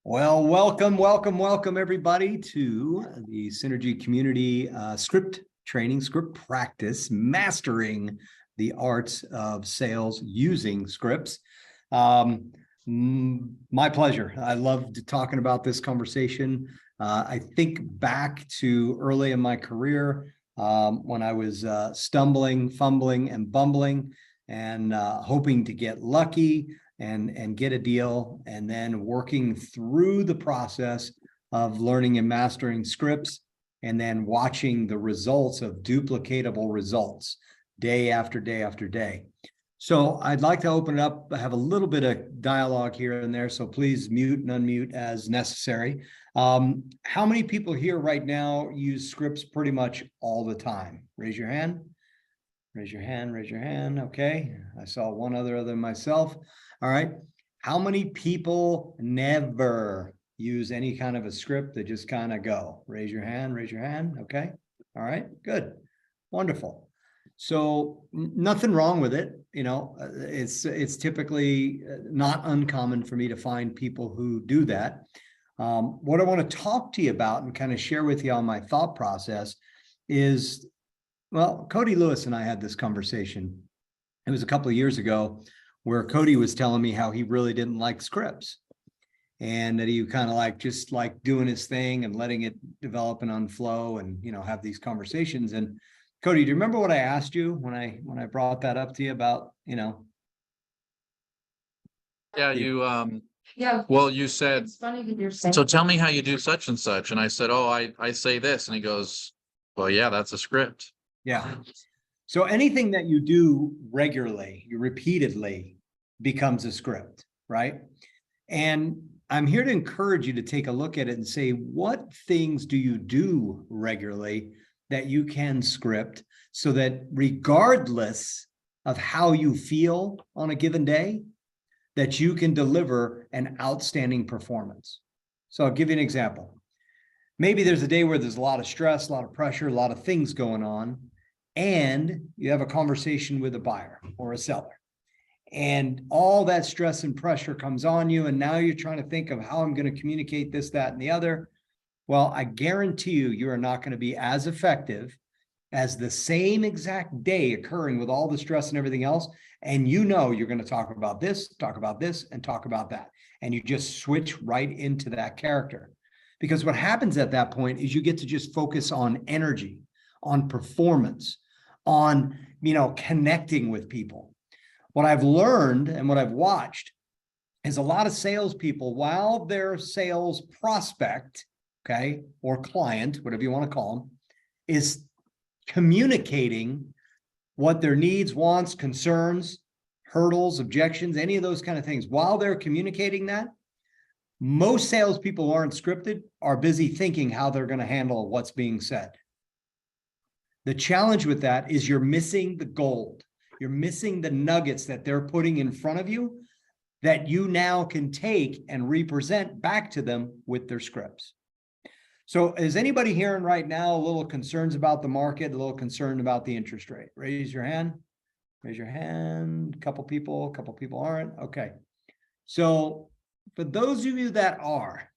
Well, welcome everybody to the Synergy Community Script Training, Script Practice, Mastering the Arts of Sales Using Scripts. My pleasure. I loved talking about this conversation. I think back to early in my career when I was stumbling, fumbling, and bumbling, and hoping to get lucky and get a deal, and then working through the process of learning and mastering scripts, and then watching the results of duplicatable results day after day after day. So I'd like to open it up, have a little bit of dialogue here and there, so please mute and unmute as necessary. How many people here right now use scripts pretty much all the time? Raise your hand. Raise your hand, raise your hand. Okay, I saw one other than myself. All right. How many people never use any kind of a script that just kind of go? Raise your hand, raise your hand. Okay. All right, good. Wonderful. So nothing wrong with it. You know, it's typically not uncommon for me to find people who do that. What I want to talk to you about and kind of share with you on my thought process is, well, Cody Lewis and I had this conversation. It was a couple of years ago, where Cody was telling me how he really didn't like scripts, and that he kind of just like doing his thing and letting it develop and unflow and, you know, have these conversations. And Cody, do you remember what I asked you when I brought that up to you about, you know? Yeah, well, you said, It's funny that you're saying. so tell me how you do such and such. And I said, oh, I say this. And he goes, well, yeah, that's a script. Yeah. So anything that you do regularly, you repeatedly, becomes a script, right? And I'm here to encourage you to take a look at it and say, what things do you do regularly that you can script, so that regardless of how you feel on a given day, that you can deliver an outstanding performance. So I'll give you an example. Maybe there's a day where there's a lot of stress, a lot of pressure, a lot of things going on, and you have a conversation with a buyer or a seller. And all that stress and pressure comes on you. And now you're trying to think of how I'm going to communicate this, that, and the other. Well, I guarantee you are not going to be as effective as the same exact day occurring with all the stress and everything else. And you know you're going to talk about this, and talk about that. And you just switch right into that character. Because what happens at that point is you get to just focus on energy, on performance, on, you know, connecting with people. What I've learned and what I've watched is a lot of salespeople, while their sales prospect, okay, or client, whatever you want to call them, is communicating what their needs, wants, concerns, hurdles, objections, any of those kind of things. While they're communicating that, most salespeople who aren't scripted are busy thinking how they're going to handle what's being said. The challenge with that is you're missing the gold. You're missing the nuggets that they're putting in front of you that you now can take and represent back to them with their scripts. So is anybody hearing right now a little concerns about the market, a little concerned about the interest rate? Raise your hand. Raise your hand. A couple people aren't. Okay. So for those of you that are,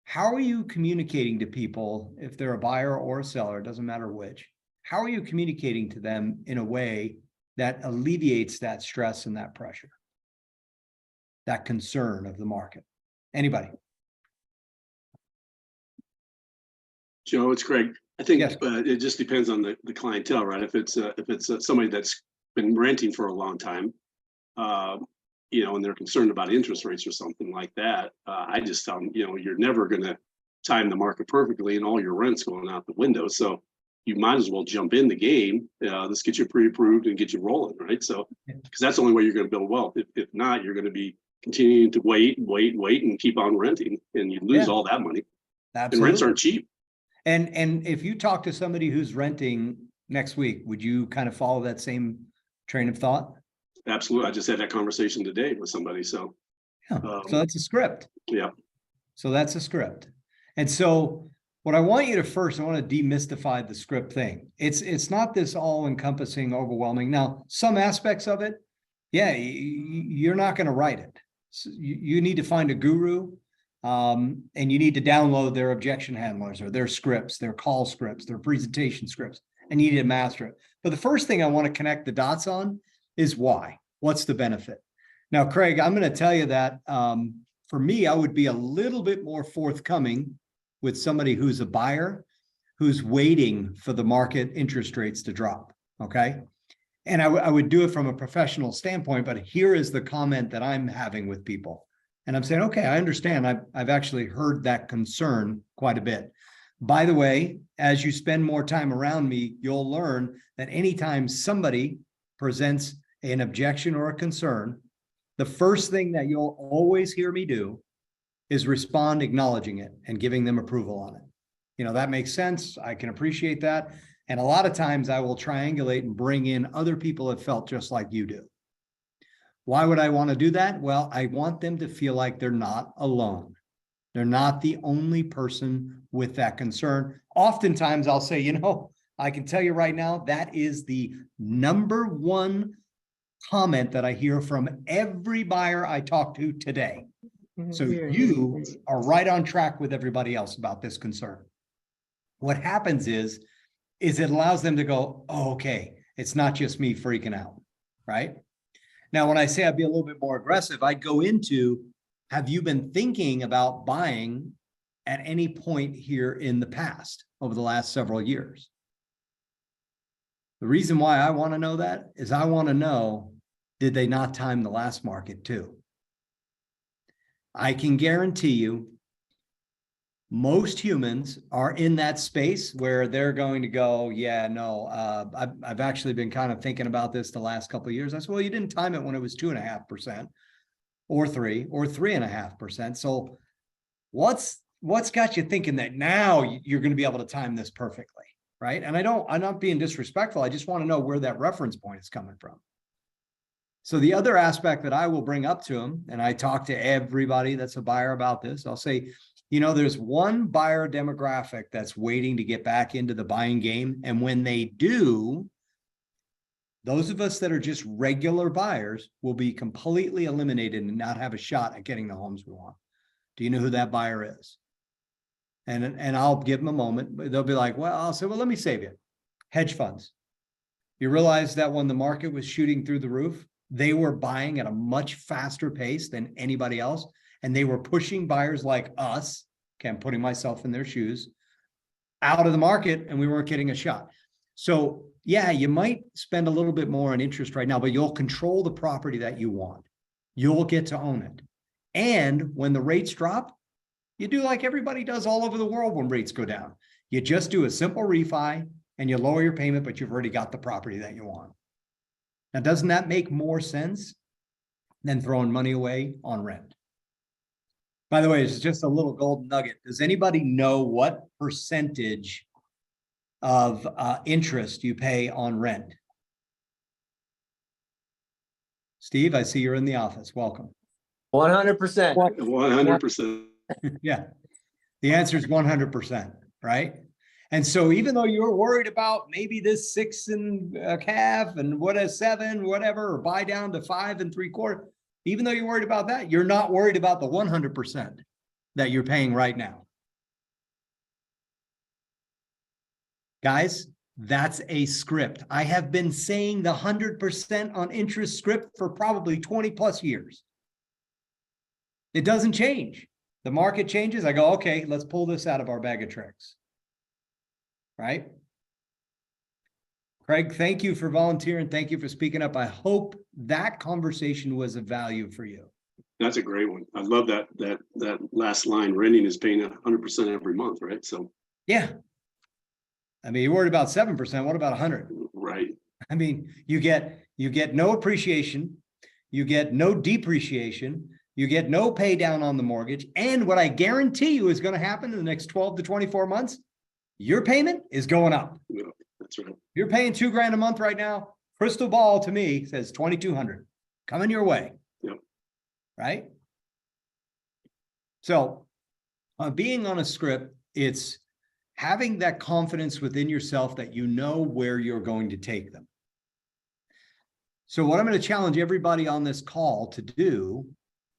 how are you communicating to people, if they're a buyer or a seller, it doesn't matter which, how are you communicating to them in a way that alleviates that stress and that pressure, that concern of the market? Anybody? Joe, it's Greg. I think Yes. it just depends on the clientele, right? If it's somebody that's been renting for a long time, you know, and they're concerned about interest rates or something like that, I just tell them, you know, you're never going to time the market perfectly, and all your rent's going out the window. So you might as well jump in the game. Let's get you pre-approved and get you rolling, right? So, because that's the only way you're going to build wealth. If not, you're going to be continuing to wait, and keep on renting, and you lose all that money. Absolutely. And rents aren't cheap. And if you talk to somebody who's renting next week, would you kind of follow that same train of thought? Absolutely. I just had that conversation today with somebody. So, yeah. So that's a script. Yeah. So that's a script. And so what I want you to first, I want to demystify the script thing. It's not this all-encompassing, overwhelming. Now, some aspects of it, yeah, you're not going to write it. So you need to find a guru. And you need to download their objection handlers or their scripts, their call scripts, their presentation scripts, and you need to master it. But the first thing I want to connect the dots on is why. What's the benefit? Now, Craig, I'm going to tell you that for me, I would be a little bit more forthcoming with somebody who's a buyer, who's waiting for the market interest rates to drop. Okay. And I would do it from a professional standpoint, but here is the comment that I'm having with people. And I'm saying, okay, I understand. I've actually heard that concern quite a bit. By the way, as you spend more time around me, you'll learn that anytime somebody presents an objection or a concern, the first thing that you'll always hear me do is respond acknowledging it and giving them approval on it. You know, that makes sense. I can appreciate that. And a lot of times I will triangulate and bring in other people that felt just like you do. Why would I want to do that? Well, I want them to feel like they're not alone. They're not the only person with that concern. Oftentimes I'll say, you know, I can tell you right now, that is the number one comment that I hear from every buyer I talk to today. So you are right on track with everybody else about this concern. What happens is it allows them to go, oh, okay, it's not just me freaking out, right? Now, when I say I'd be a little bit more aggressive, I'd go into, have you been thinking about buying at any point here in the past over the last several years? The reason why I want to know that is I want to know, did they not time the last market too? I can guarantee you, most humans are in that space where they're going to go, yeah, no, I've actually been kind of thinking about this the last couple of years. I said, well, you didn't time it when it was 2.5% or 3 or 3.5%. So what's got you thinking that now you're going to be able to time this perfectly, right? And I'm not being disrespectful. I just want to know where that reference point is coming from. So the other aspect that I will bring up to them, and I talk to everybody that's a buyer about this, I'll say, you know, there's one buyer demographic that's waiting to get back into the buying game. And when they do, those of us that are just regular buyers will be completely eliminated and not have a shot at getting the homes we want. Do you know who that buyer is? And I'll give them a moment. They'll be like, well, I'll say, well, let me save you. Hedge funds. You realize that when the market was shooting through the roof, they were buying at a much faster pace than anybody else. And they were pushing buyers like us, okay, I'm putting myself in their shoes, out of the market, and we weren't getting a shot. So yeah, you might spend a little bit more on interest right now, but you'll control the property that you want. You'll get to own it. And when the rates drop, you do like everybody does all over the world when rates go down. You just do a simple refi and you lower your payment, but you've already got the property that you want. Now, doesn't that make more sense than throwing money away on rent? By the way, it's just a little golden nugget. Does anybody know what percentage of interest you pay on rent? Steve, I see you're in the office. Welcome. 100%. 100%. Yeah, the answer is 100%, right? And so even though you're worried about maybe this 6.5 and what a 7, whatever, or buy down to 5 3/4, even though you're worried about that, you're not worried about the 100% that you're paying right now. Guys, that's a script. I have been saying the 100% on interest script for probably 20 plus years. It doesn't change. The market changes. I go, okay, let's pull this out of our bag of tricks. Right? Craig, thank you for volunteering. Thank you for speaking up. I hope that conversation was of value for you. That's a great one. I love that last line. Renting is paying 100% every month, right? So yeah. I mean, you're worried about 7%. What about 100? right. I mean, you get no appreciation, you get no depreciation, you get no pay down on the mortgage. And what I guarantee you is going to happen in the next 12 to 24 months, your payment is going up. Yeah, that's right. You're paying $2,000 a month right now. Crystal ball to me says $2,200 coming your way. Yep. Right? So being on a script, it's having that confidence within yourself that you know where you're going to take them. So what I'm going to challenge everybody on this call to do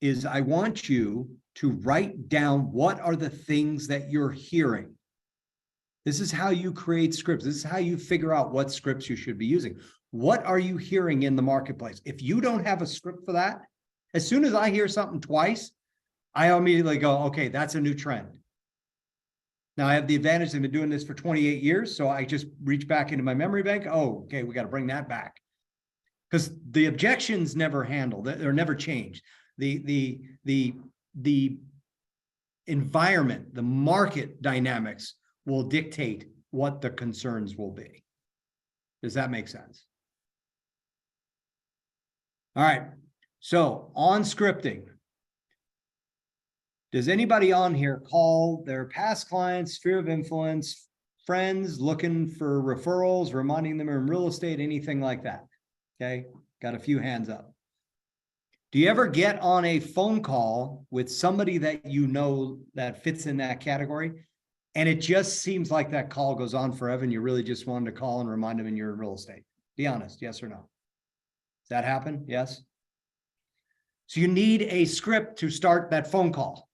is I want you to write down what are the things that you're hearing. This is how you create scripts. This is how you figure out what scripts you should be using. What are you hearing in the marketplace? If you don't have a script for that, as soon as I hear something twice, I immediately go, okay, that's a new trend. Now I have the advantage, I've been doing this for 28 years. So I just reach back into my memory bank. Oh, okay, we got to bring that back. Because the objections never handled, they're never changed. The environment, the market dynamics will dictate what the concerns will be. Does that make sense? All right. So on scripting, does anybody on here call their past clients, sphere of influence, friends looking for referrals, reminding them in real estate, anything like that? Okay, got a few hands up. Do you ever get on a phone call with somebody that you know that fits in that category, and it just seems like that call goes on forever and you really just wanted to call and remind them in your real estate? Be honest, yes or no? Does that happen? Yes. So you need a script to start that phone call,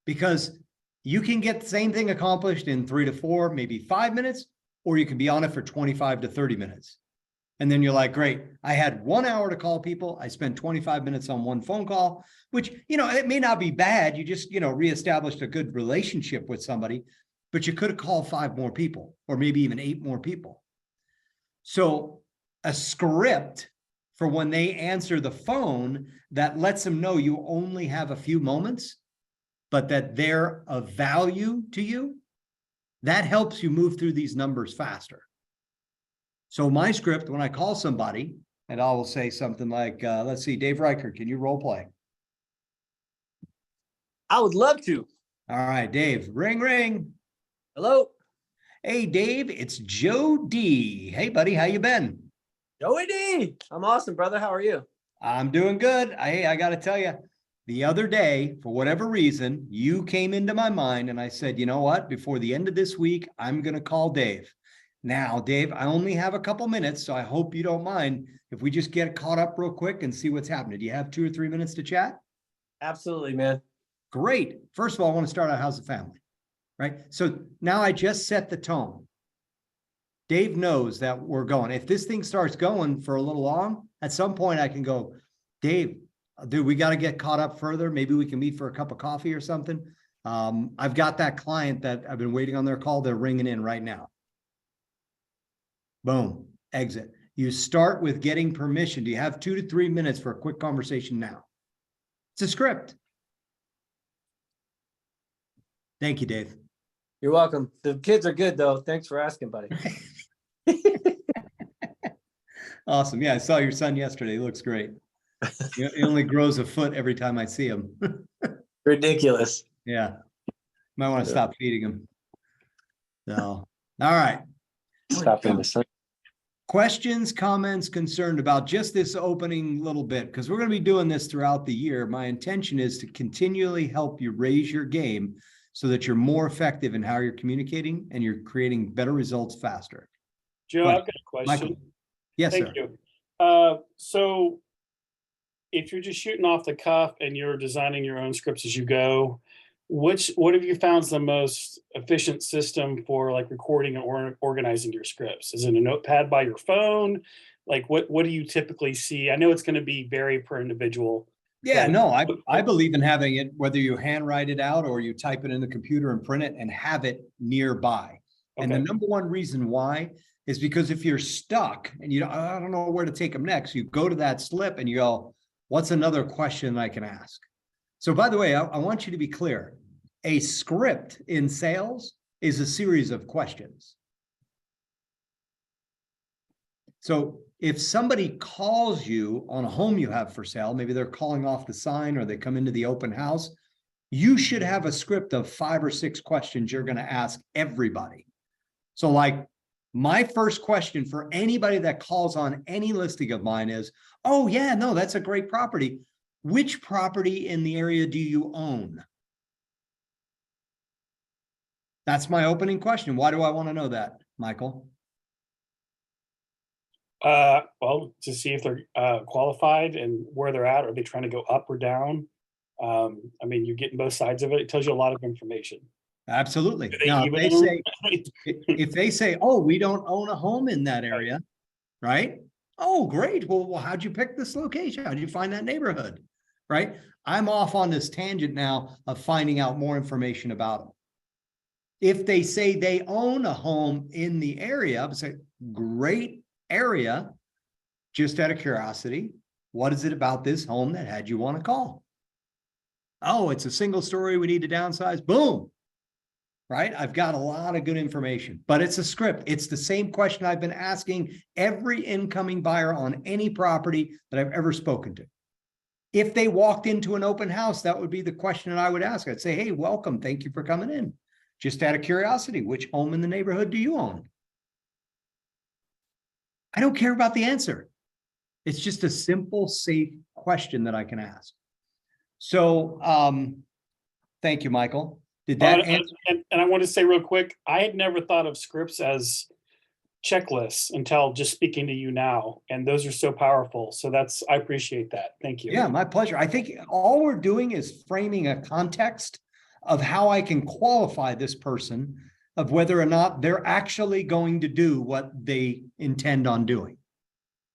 because you can get the same thing accomplished in 3 to 4, maybe 5 minutes, or you can be on it for 25 to 30 minutes. And then you're like, great, I had 1 hour to call people. I spent 25 minutes on one phone call, which, it may not be bad. You just, reestablished a good relationship with somebody, but you could have called 5 more people, or maybe even 8 more people. So a script for when they answer the phone that lets them know you only have a few moments, but that they're of value to you, that helps you move through these numbers faster. So my script, when I call somebody, and I will say something like, let's see, Dave Riker, can you role play? I would love to. All right, Dave, ring, ring. Hello, Hey, Dave, it's Joe D. Hey, buddy, how you been? Joey D. I'm awesome, brother. How are you? I'm doing good. I got to tell you, the other day, for whatever reason, you came into my mind and I said, you know what? Before the end of this week, I'm going to call Dave. Now, Dave, I only have a couple minutes, so I hope you don't mind if we just get caught up real quick and see what's happening. Do you have 2 or 3 minutes to chat? Absolutely, man. Great. First of all, I want to start out, how's the family? Right? So now I just set the tone. Dave knows that we're going. If this thing starts going for a little long, at some point I can go, Dave, dude, we got to get caught up further. Maybe we can meet for a cup of coffee or something. I've got that client that I've been waiting on their call. They're ringing in right now. Boom, exit. You start with getting permission. Do you have 2 to 3 minutes for a quick conversation now? It's a script. Thank you, Dave. You're welcome. The kids are good, though. Thanks for asking, buddy. Awesome. Yeah, I saw your son yesterday. He looks great. He only grows a foot every time I see him. Ridiculous. Yeah. Might want to stop feeding him. So, all right. Stop in the sun. Questions, comments, concerned about just this opening little bit, because we're going to be doing this throughout the year. My intention is to continually help you raise your game so that you're more effective in how you're communicating and you're creating better results faster. Joe, I've got a question. Michael. Yes, Thank sir. you. So if you're just shooting off the cuff and you're designing your own scripts as you go, what have you found is the most efficient system for like recording and organizing your scripts? Is it a notepad by your phone? Like what do you typically see? I know it's going to be vary per individual. Yeah, no, I believe in having it, whether you handwrite it out or you type it in the computer and print it and have it nearby. And the Okay. number one reason why is because if you're stuck and I don't know where to take them next, you go to that slip and you go, what's another question I can ask? So by the way, I want you to be clear. A script in sales is a series of questions. So if somebody calls you on a home you have for sale, maybe they're calling off the sign or they come into the open house, you should have a script of 5 or 6 questions you're going to ask everybody. So like my first question for anybody that calls on any listing of mine is, oh yeah, no, that's a great property. Which property in the area do you own? That's my opening question. Why do I want to know that, Michael? Well, to see if they're qualified and where they're at. Are they trying to go up or down? I mean, you're getting both sides of it. It tells you a lot of information. Absolutely. Do they Now, if even they own? say, if they say, oh, we don't own a home in that area, right? Oh, great. Well, how'd you pick this location? How'd you find that neighborhood? Right? I'm off on this tangent now of finding out more information about them. If they say they own a home in the area, I say, great area. Just out of curiosity, what is it about this home that had you want to call? Oh, it's a single story. We need to downsize. Boom. Right? I've got a lot of good information, but it's a script. It's the same question I've been asking every incoming buyer on any property that I've ever spoken to. If they walked into an open house, that would be the question that I would ask. I'd say, hey, welcome. Thank you for coming in. Just out of curiosity, which home in the neighborhood do you own? I don't care about the answer. It's just a simple, safe question that I can ask. So, thank you, Michael. Did that answer? And I want to say real quick, I had never thought of scripts as checklists until just speaking to you now. And those are so powerful. So I appreciate that. Thank you. Yeah, my pleasure. I think all we're doing is framing a context of how I can qualify this person of whether or not they're actually going to do what they intend on doing.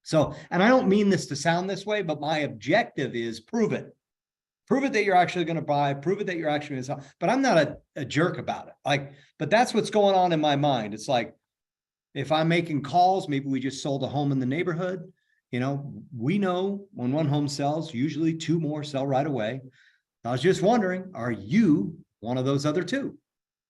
So, and I don't mean this to sound this way, but my objective is prove it. Prove it that you're actually going to buy, prove it that you're actually going to sell. But I'm not a jerk about it. But that's what's going on in my mind. It's like, if I'm making calls, maybe we just sold a home in the neighborhood. You know, we know when one home sells, usually two more sell right away. I was just wondering, are you one of those other two?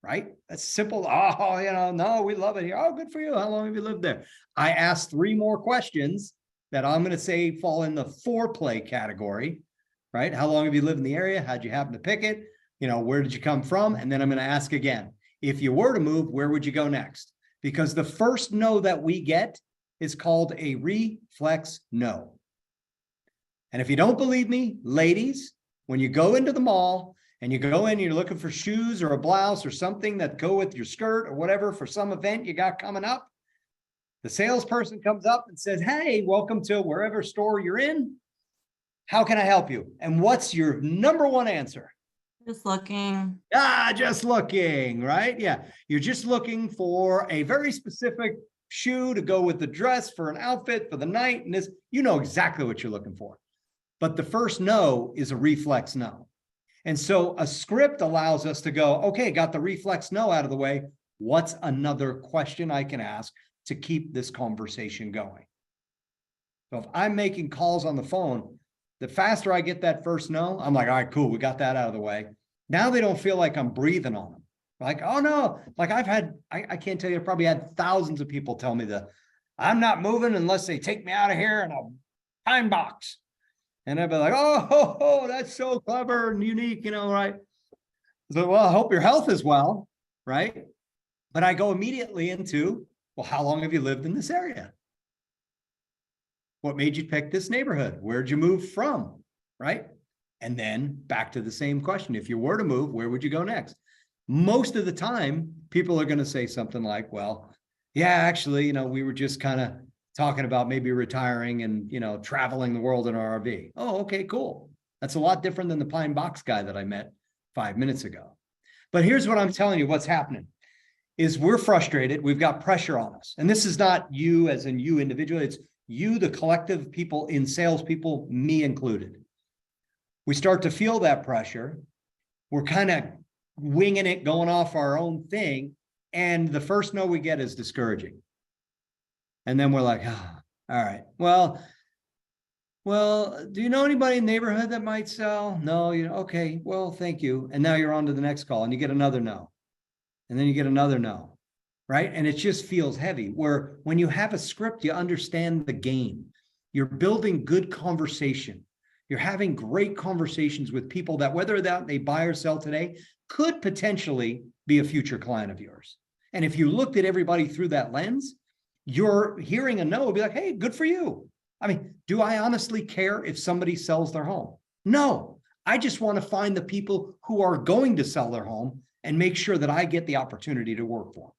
Right? That's simple. Oh, no, we love it here. Oh, good for you. How long have you lived there? I asked 3 more questions that I'm going to say fall in the foreplay category, right? How long have you lived in the area? How'd you happen to pick it? Where did you come from? And then I'm going to ask again, if you were to move, where would you go next? Because the first no that we get is called a reflex no. And if you don't believe me, ladies, when you go into the mall and you go in, you're looking for shoes or a blouse or something that go with your skirt or whatever for some event you got coming up, the salesperson comes up and says, hey, welcome to wherever store you're in. How can I help you? And what's your number one answer? Just looking. Just looking, right? Yeah. You're just looking for a very specific shoe to go with the dress for an outfit for the night. And this, you know exactly what you're looking for. But the first no is a reflex no. And so a script allows us to go, okay, got the reflex no out of the way. What's another question I can ask to keep this conversation going? So if I'm making calls on the phone, the faster I get that first no, I'm like, all right, cool. We got that out of the way. Now they don't feel like I'm breathing on them. Like, oh no, like I can't tell you, I've probably had thousands of people tell me that I'm not moving unless they take me out of here in a pine box. And I'd be like, oh, that's so clever and unique, right? So, well, I hope your health is well, right? But I go immediately into, well, how long have you lived in this area? What made you pick this neighborhood? Where'd you move from, right? And then back to the same question. If you were to move, where would you go next? Most of the time, people are going to say something like, well, yeah, actually, we were just kind of talking about maybe retiring and, traveling the world in an RV. Oh, okay, cool. That's a lot different than the pine box guy that I met 5 minutes ago. But here's what I'm telling you, what's happening is we're frustrated. We've got pressure on us. And this is not you as in you individually. It's you, the collective people in sales, people, me included. We start to feel that pressure. We're kind of winging it, going off our own thing. And the first no we get is discouraging. And then we're like, all right, well, do you know anybody in the neighborhood that might sell? No, okay, well, thank you. And now you're on to the next call and you get another no. And then you get another no, right? And it just feels heavy. Where when you have a script, you understand the game. You're building good conversation. You're having great conversations with people that whether that they buy or sell today could potentially be a future client of yours. And if you looked at everybody through that lens, you're hearing a no will be like, hey, good for you. I mean, do I honestly care if somebody sells their home? No, I just want to find the people who are going to sell their home and make sure that I get the opportunity to work for them.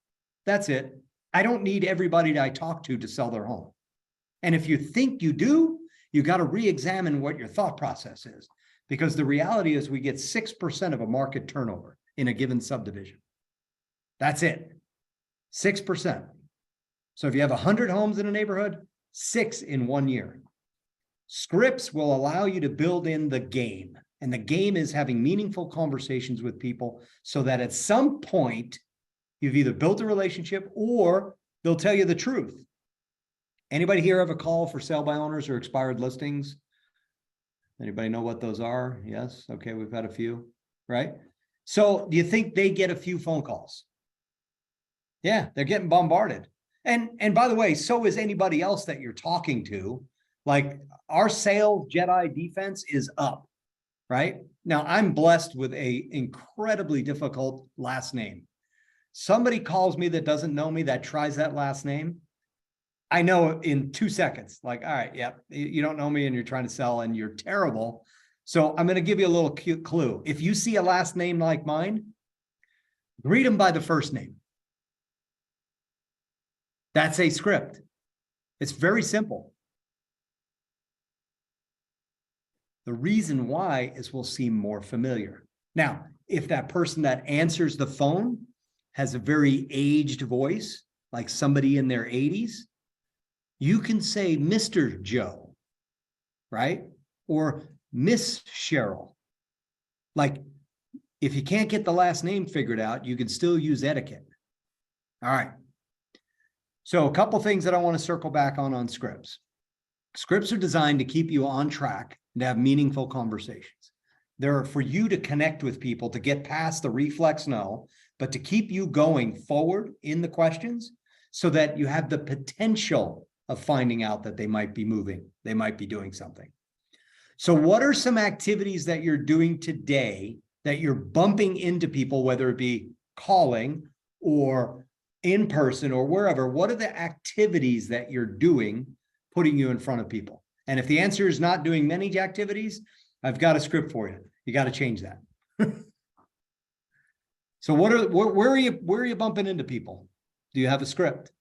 That's it. I don't need everybody that I talk to sell their home. And if you think you do, you got to re-examine what your thought process is. Because the reality is we get 6% of a market turnover in a given subdivision. That's it. 6%. So if you have 100 homes in a neighborhood, 6 in 1 year. Scripts will allow you to build in the game. And the game is having meaningful conversations with people so that at some point you've either built a relationship or they'll tell you the truth. Anybody here have a call for sale by owners or expired listings? Anybody know what those are? Yes. Okay. We've had a few, right? So do you think they get a few phone calls? Yeah, they're getting bombarded. And by the way, so is anybody else that you're talking to. Like our sales Jedi defense is up, right? Now I'm blessed with a incredibly difficult last name. Somebody calls me that doesn't know me that tries that last name. I know in 2 seconds, like, all right, yeah, you don't know me and you're trying to sell and you're terrible. So I'm going to give you a little cute clue. If you see a last name like mine, greet them by the first name. That's a script. It's very simple. The reason why is we'll seem more familiar. Now, if that person that answers the phone has a very aged voice, like somebody in their 80s, you can say Mr. Joe, right? Or Miss Cheryl. Like, if you can't get the last name figured out, you can still use etiquette. All right. So a couple things that I want to circle back on scripts. Scripts are designed to keep you on track and to have meaningful conversations. They're for you to connect with people, to get past the reflex no, but to keep you going forward in the questions so that you have the potential of finding out that they might be moving, they might be doing something. So what are some activities that you're doing today that you're bumping into people, whether it be calling or in person or wherever? What are the activities that you're doing putting you in front of people? And if the answer is not doing many activities, I've got a script for you. You got to change that. So where are you bumping into people? Do you have a script?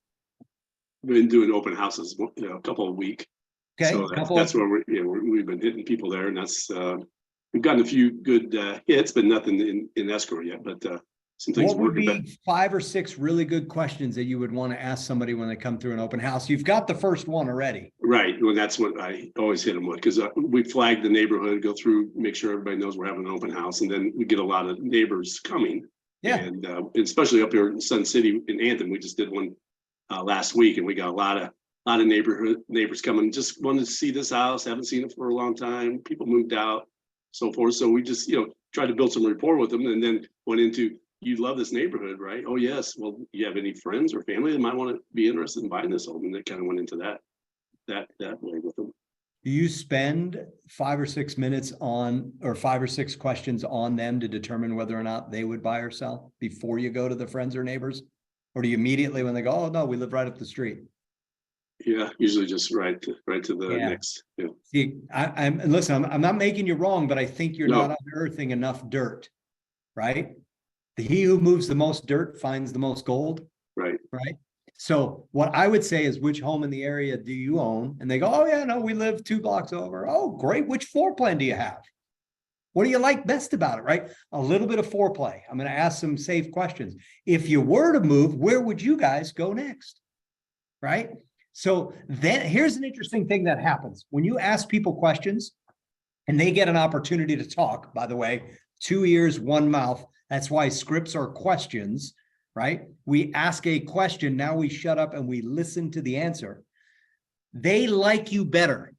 We've been doing open houses, a couple a week. Okay. So that's where we've been hitting people there, and that's we've gotten a few good hits, but nothing in escrow yet. But some things What would working. be 5 or 6 really good questions that you would want to ask somebody when they come through an open house? You've got the first one already. Right. Well, that's what I always hit them with, because we flag the neighborhood, go through, make sure everybody knows we're having an open house, and then we get a lot of neighbors coming. Yeah. And especially up here in Sun City in Anthem, we just did one last week, and we got a lot of neighbors coming. Just wanted to see this house, haven't seen it for a long time. People moved out, so forth. So we just tried to build some rapport with them, and then went into, you love this neighborhood, right? Oh yes. Well, you have any friends or family that might want to be interested in buying this home? And they kind of went into that way with them. Do you spend 5 or 6 minutes on, or 5 or 6 questions on them to determine whether or not they would buy or sell before you go to the friends or neighbors? Or do you immediately, when they go, oh no, we live right up the street? Yeah, usually just right to the Yeah. next. Yeah. See, listen, I'm not making you wrong, but I think you're No. not unearthing enough dirt, right? He who moves the most dirt finds the most gold, Right. right? So what I would say is, which home in the area do you own? And they go, oh yeah, no, we live 2 blocks over. Oh, great. Which floor plan do you have? What do you like best about it, right? A little bit of foreplay. I'm going to ask some safe questions. If you were to move, where would you guys go next? Right? So then here's an interesting thing that happens. When you ask people questions and they get an opportunity to talk, by the way, 2 ears, 1 mouth. That's why scripts are questions, right? We ask a question, now we shut up and we listen to the answer. They like you better.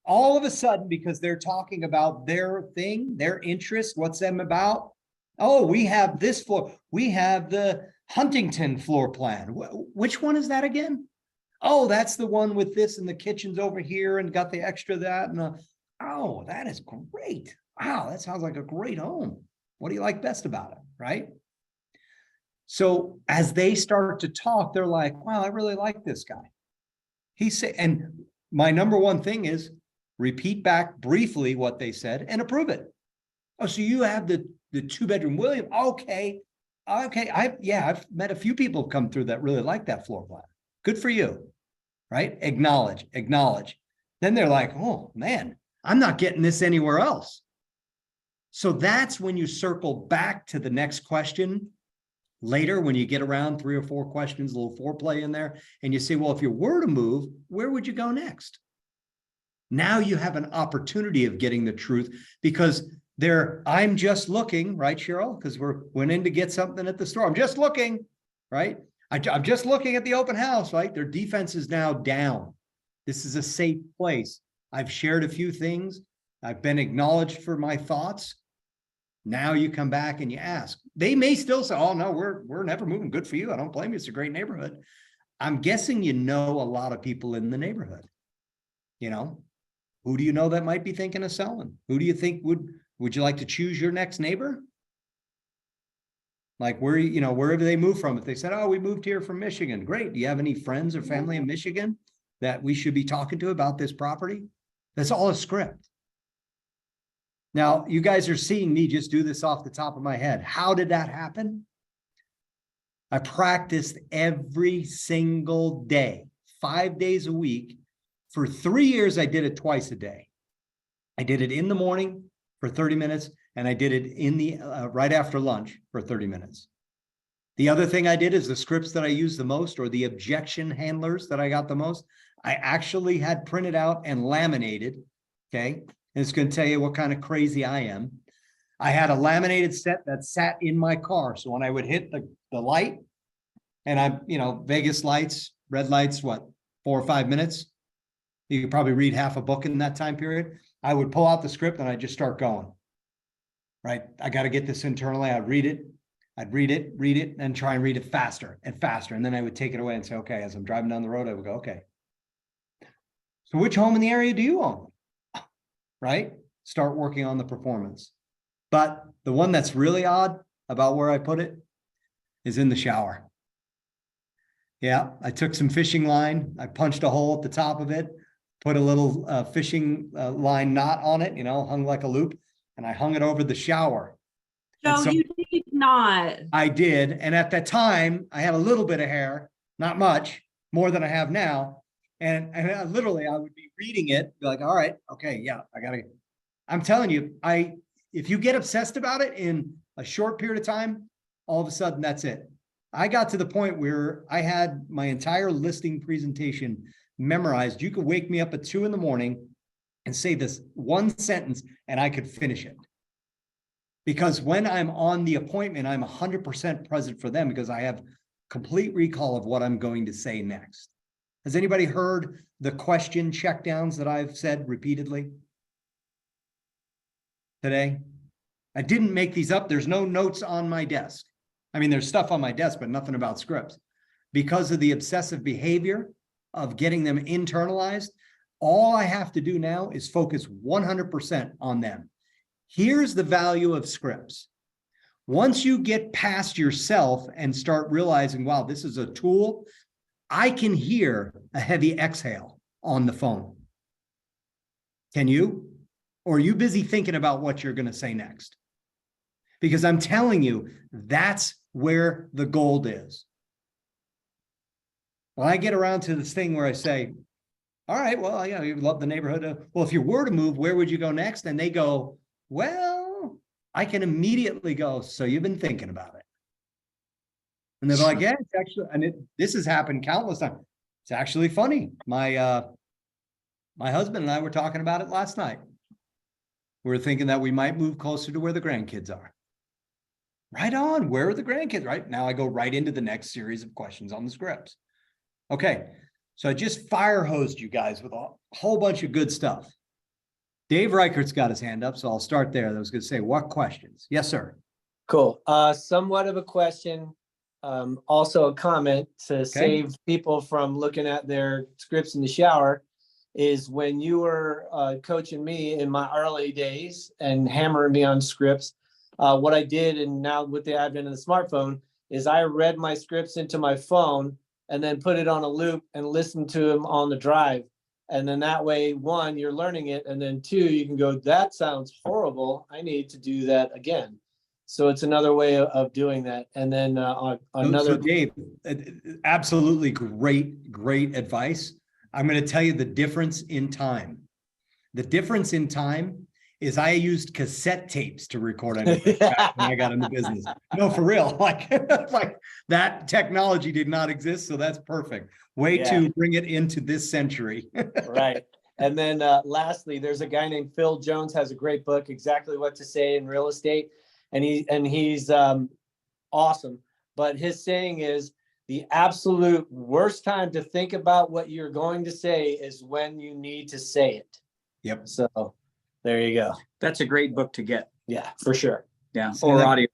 All of a sudden, because they're talking about their thing, their interest, what's them about? Oh, we have this floor. We have the Huntington floor plan. Which one is that again? Oh, that's the one with this and the kitchen's over here and got the extra that. And oh, that is great. Wow, that sounds like a great home. What do you like best about it, right? So as they start to talk, they're like, wow, I really like this guy. He said, and my number one thing is repeat back briefly what they said and approve it. Oh, so you have the 2-bedroom William. Okay. I've met a few people come through that really like that floor plan. Good for you. right? Acknowledge, acknowledge. Then they're like, oh man, I'm not getting this anywhere else. So that's when you circle back to the next question later, when you get around 3 or 4 questions, a little foreplay in there, and you say, well, if you were to move, where would you go next? Now you have an opportunity of getting the truth, because I'm just looking, right, Cheryl? Because we went in to get something at the store. I'm just looking, right? I'm just looking at the open house, right? Their defense is now down. This is a safe place. I've shared a few things. I've been acknowledged for my thoughts. Now you come back and you ask. They may still say, oh no, we're never moving. Good for you. I don't blame you. It's a great neighborhood. I'm guessing you know a lot of people in the neighborhood. You know, who do you know that might be thinking of selling? Who do you think would you like to choose your next neighbor? Like wherever they move from. If they said, oh, we moved here from Michigan. Great. Do you have any friends or family in Michigan that we should be talking to about this property? That's all a script. Now, you guys are seeing me just do this off the top of my head. How did that happen? I practiced every single day, 5 days a week. For 3 years, I did it twice a day. I did it in the morning for 30 minutes, and I did it in the right after lunch for 30 minutes. The other thing I did is the scripts that I used the most, or the objection handlers that I got the most, I actually had printed out and laminated, okay? And it's going to tell you what kind of crazy I am. I had a laminated set that sat in my car. So when I would hit the light, and Vegas lights, red lights, 4 or 5 minutes? You could probably read half a book in that time period. I would pull out the script and I'd just start going. Right? I got to get this internally. I'd read it, and try and read it faster and faster. And then I would take it away and say, okay, as I'm driving down the road, I would go, okay. So which home in the area do you own? Right? Start working on the performance. But the one that's really odd about where I put it is in the shower. Yeah, I took some fishing line. I punched a hole at the top of it, put a little fishing line knot on it, hung like a loop, and I hung it over the shower. Joe, so- you did not. I did. And at that time, I had a little bit of hair, not much, more than I have now. And I would be reading it, be like, all right, okay, yeah, I'm telling you, if you get obsessed about it in a short period of time, all of a sudden that's it. I got to the point where I had my entire listing presentation memorized. You could wake me up at 2 a.m. and say this one sentence and I could finish it. Because when I'm on the appointment, I'm 100% present for them, because I have complete recall of what I'm going to say next. Has anybody heard the question checkdowns that I've said repeatedly today? I didn't make these up. There's no notes on my desk. I mean, there's stuff on my desk, but nothing about scripts. Because of the obsessive behavior of getting them internalized, all I have to do now is focus 100% on them. Here's the value of scripts. Once you get past yourself and start realizing, wow, this is a tool, I can hear a heavy exhale on the phone. Can you? Or are you busy thinking about what you're going to say next? Because I'm telling you, that's where the gold is. When I get around to this thing where I say, all right, well, you love the neighborhood. Well, if you were to move, where would you go next? And they go, well, I can immediately go, so you've been thinking about it. And they're like, yeah, it's actually, this has happened countless times. It's actually funny. My husband and I were talking about it last night. We were thinking that we might move closer to where the grandkids are. Right on. Where are the grandkids? Right now I go right into the next series of questions on the scripts. Okay. So I just fire hosed you guys with a whole bunch of good stuff. Dave Reichert's got his hand up, so I'll start there. I was going to say, what questions? Yes, sir. Cool. Somewhat of a question. Also a comment to save people from looking at their scripts in the shower is when you were coaching me in my early days and hammering me on scripts, what I did, and now with the advent of the smartphone, is I read my scripts into my phone and then put it on a loop and listen to them on the drive. And then that way, 1, you're learning it. And then 2, you can go, that sounds horrible. I need to do that again. So it's another way of doing that. And then another. So Dave, absolutely great advice. I'm going to tell you the difference in time. The difference in time is I used cassette tapes to record anything back when I got into business. No, for real. Like that technology did not exist. So that's perfect. Way Yeah. to bring it into this century. Right. And then lastly, there's a guy named Phil Jones, has a great book, Exactly What to Say in Real Estate. And he's awesome. But his saying is, the absolute worst time to think about what you're going to say is when you need to say it. Yep. So there you go. That's a great book to get. Yeah, for sure. Yeah. Say Or that- audio.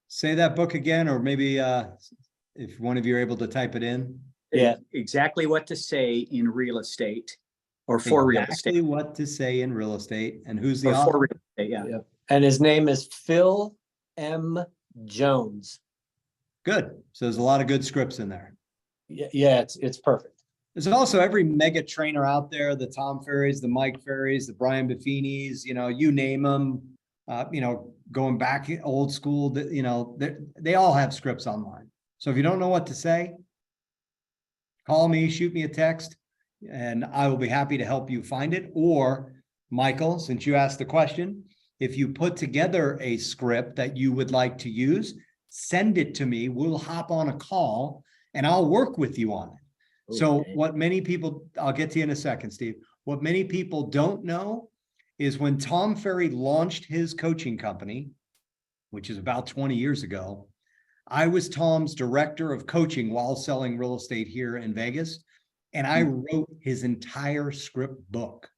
Say that book again, or maybe if one of you are able to type it in. Yeah. Exactly what to say in real estate or for real Exactly estate. what to say in real estate, and who's the Or for author? real estate, yeah. Yeah. And his name is Phil M. Jones. Good. So there's a lot of good scripts in there. Yeah, it's perfect. There's also every mega trainer out there, the Tom Ferrys, the Mike Ferrys, the Brian Buffinis, you name them, going back old school, they all have scripts online. So if you don't know what to say, call me, shoot me a text, and I will be happy to help you find it. Or Michael, since you asked the question, if you put together a script that you would like to use, send it to me. We'll hop on a call and I'll work with you on it. So Okay. what many people, I'll get to you in a second, Steve. What many people don't know is when Tom Ferry launched his coaching company, which is about 20 years ago, I was Tom's director of coaching while selling real estate here in Vegas. And I wrote his entire script book.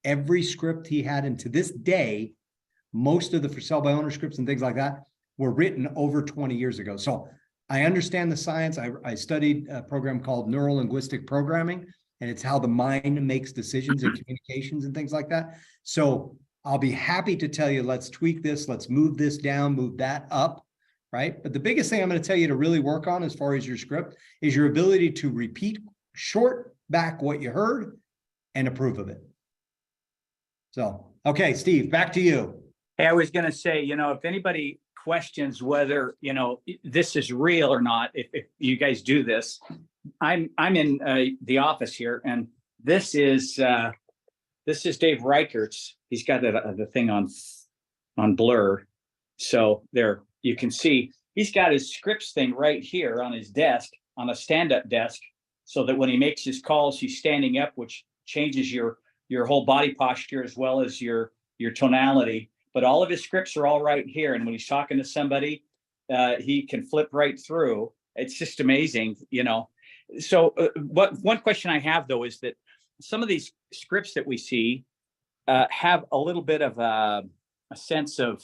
Every script he had, and to this day, most of the for sale by owner scripts and things like that were written over 20 years ago. So I understand the science. I studied a program called neuro-linguistic programming, and it's how the mind makes decisions and communications and things like that. So I'll be happy to tell you, let's tweak this, let's move this down, move that up, right? But the biggest thing I'm going to tell you to really work on as far as your script is your ability to repeat short back what you heard and approve of it. So, okay, Steve, back to you. Hey, I was gonna say, if anybody questions whether, this is real or not, if you guys do this, I'm in the office here, and this is Dave Reichert's. He's got the thing on blur. So there you can see he's got his scripts thing right here on his desk, on a stand-up desk, so that when he makes his calls, he's standing up, which changes your whole body posture as well as your tonality. But all of his scripts are all right here. And when he's talking to somebody, he can flip right through. It's just amazing, So one question I have, though, is that some of these scripts that we see have a little bit of a sense of,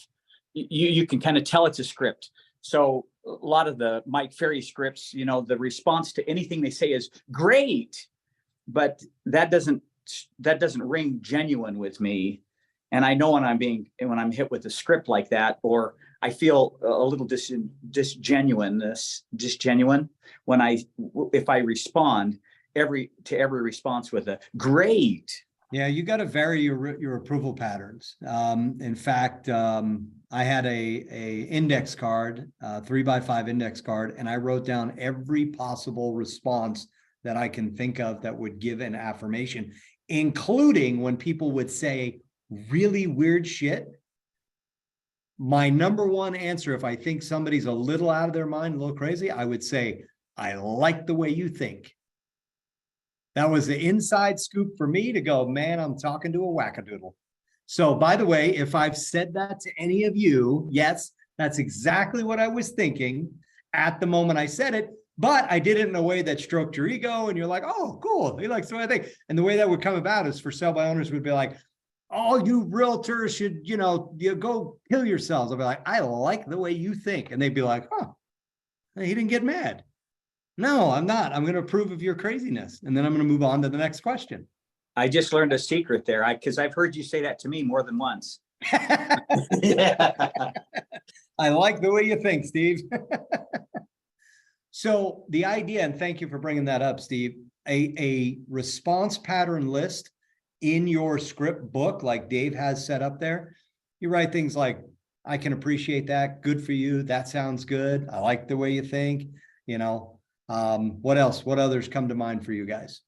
you can kind of tell it's a script. So a lot of the Mike Ferry scripts, the response to anything they say is great, but that doesn't ring genuine with me. And I know when I'm hit with a script like that, or I feel a little disgenuine when if I respond to every response with a great. Yeah, you got to vary your approval patterns. In fact, I had a index card, 3x5 index card, and I wrote down every possible response that I can think of that would give an affirmation, including when people would say really weird shit. My number one answer, if I think somebody's a little out of their mind, a little crazy, I would say, I like the way you think. That was the inside scoop for me to go, man, I'm talking to a wackadoodle. So by the way, if I've said that to any of you, yes, that's exactly what I was thinking at the moment I said it, but I did it in a way that stroked your ego and you're like, oh, cool. He likes the way I think. And the way that would come about is for sale by owners would be like, all you realtors should, you go kill yourselves. I'll be like, I like the way you think. And they'd be like, oh, he didn't get mad. No, I'm not. I'm going to approve of your craziness. And then I'm going to move on to the next question. I just learned a secret there, because I've heard you say that to me more than once. Yeah. I like the way you think, Steve. So the idea, and thank you for bringing that up, Steve, a response pattern list in your script book, like Dave has set up there. You write things like, I can appreciate that. Good for you. That sounds good. I like the way you think. What else? What others come to mind for you guys?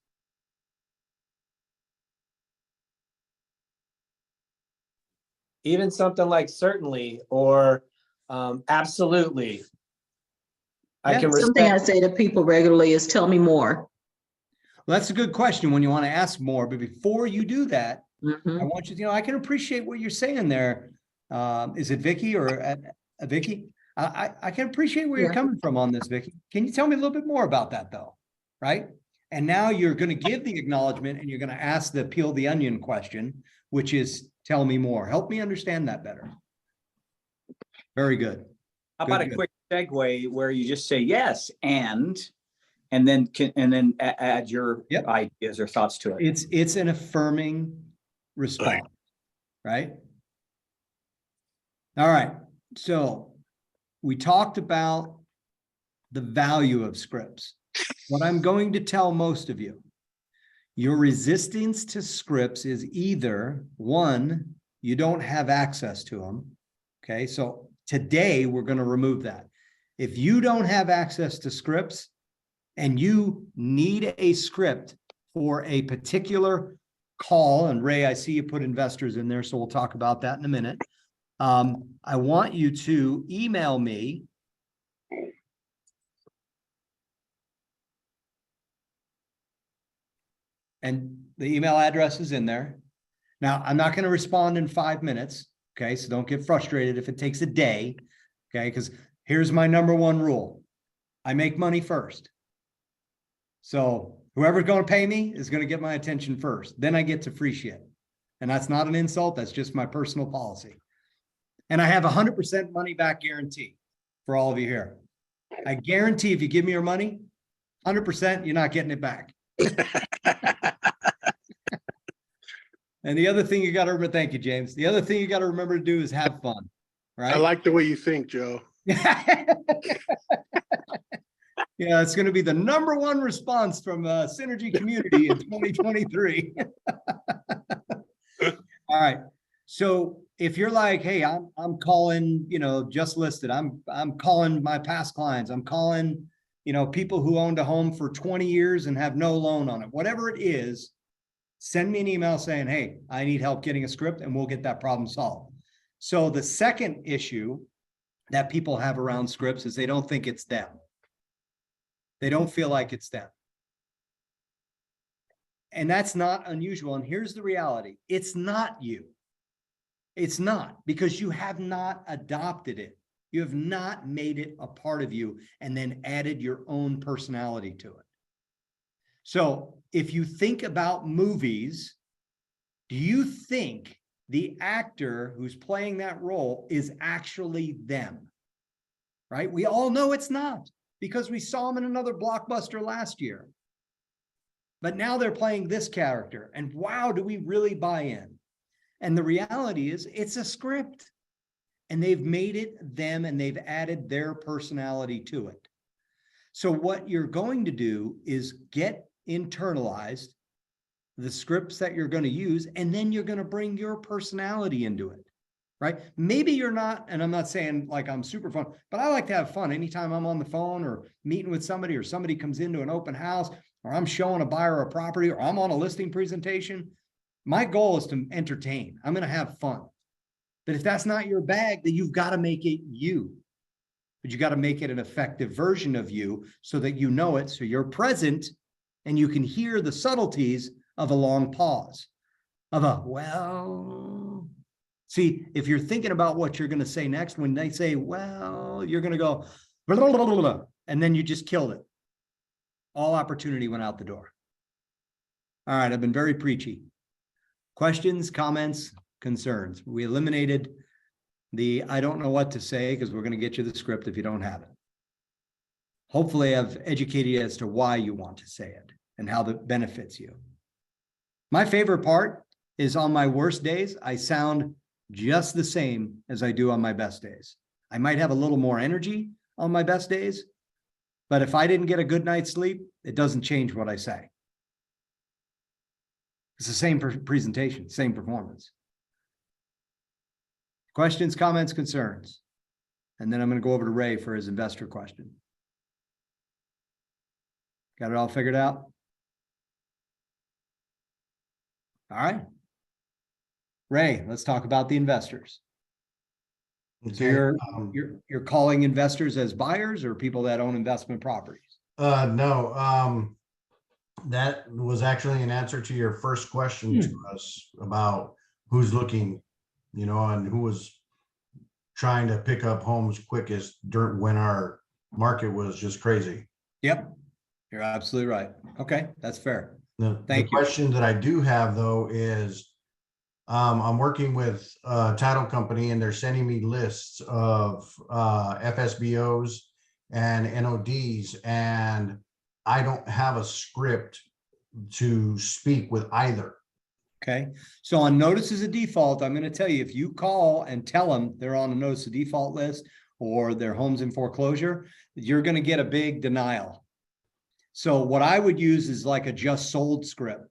even something like certainly or absolutely. I Yeah. can Something I respect. say to people regularly is tell me more. Well, that's a good question when you want to ask more, but before you do that, I Mhm. want you to, I can appreciate what you're saying there. Is it Vicky or Vicky? I can appreciate where you're Yeah. coming from on this, Vicky. Can you tell me a little bit more about that though? Right? And now you're going to give the acknowledgement and you're going to ask the peel the onion question, which is tell me more. Help me understand that better. Very good. How about Good, a good. quick segue where you just say yes and then add your Yep. ideas or thoughts to it. It's an affirming response, right? All right. So we talked about the value of scripts. What I'm going to tell most of you, your resistance to scripts is either one, you don't have access to them. Okay. So today we're going to remove that. If you don't have access to scripts and you need a script for a particular call, and Ray, I see you put investors in there, so we'll talk about that in a minute. I want you to email me and the email address is in there. Now, I'm not going to respond in 5 minutes. Okay. So don't get frustrated if it takes a day. Okay. Because here's my number one rule. I make money first. So whoever's going to pay me is going to get my attention first. Then I get to free shit. And that's not an insult. That's just my personal policy. And I have 100% money back guarantee for all of you here. I guarantee if you give me your money, 100%, you're not getting it back. And the other thing you got to remember, thank you, James. The other thing you got to remember to do is have fun, right? I like the way you think, Joe. Yeah, it's going to be the number one response from Synergy community in 2023. All right. So if you're like, hey, I'm calling, just listed. I'm calling my past clients. I'm calling, people who owned a home for 20 years and have no loan on it. Whatever it is, send me an email saying, hey, I need help getting a script and we'll get that problem solved. So the second issue that people have around scripts is they don't think it's them. They don't feel like it's them. And that's not unusual. And here's the reality. It's not you. It's not, because you have not adopted it. You have not made it a part of you and then added your own personality to it. So if you think about movies, do you think the actor who's playing that role is actually them? Right? We all know it's not, because we saw them in another blockbuster last year. But now they're playing this character, and wow, do we really buy in? And the reality is it's a script, and they've made it them and they've added their personality to it. So what you're going to do is get internalized the scripts that you're going to use, and then you're going to bring your personality into it, right? Maybe you're not, and I'm not saying like I'm super fun, but I like to have fun anytime I'm on the phone or meeting with somebody, or somebody comes into an open house, or I'm showing a buyer a property, or I'm on a listing presentation. My goal is to entertain. I'm going to have fun. But if that's not your bag, then you've got to make it you. But you got to make it an effective version of you so that you know it, so you're present and you can hear the subtleties of a long pause, of a, well, see, if you're thinking about what you're going to say next, when they say, well, you're going to go, blah, blah, blah, blah, blah, and then you just killed it. All opportunity went out the door. All right, I've been very preachy. Questions, comments, concerns? We eliminated the I don't know what to say, because we're going to get you the script if you don't have it. Hopefully I've educated you as to why you want to say it and how that benefits you. My favorite part is on my worst days, I sound just the same as I do on my best days. I might have a little more energy on my best days, but if I didn't get a good night's sleep, it doesn't change what I say. It's the same presentation, same performance. Questions, comments, concerns? And then I'm going to go over to Ray for his investor question. Got it all figured out? All right. Ray, let's talk about the investors. So Okay, you're calling investors as buyers or people that own investment properties? no, that was actually an answer to your first question to us about who's looking, and who was trying to pick up homes quickest during when our market was just crazy. Yep, you're absolutely right. Okay, that's fair. The Thank you. question that I do have though is, I'm working with a title company and they're sending me lists of FSBOs and NODs, and I don't have a script to speak with either. Okay, so on notices of default, I'm gonna tell you, if you call and tell them they're on a notice of default list or their home's in foreclosure, you're gonna get a big denial. So what I would use is like a just sold script.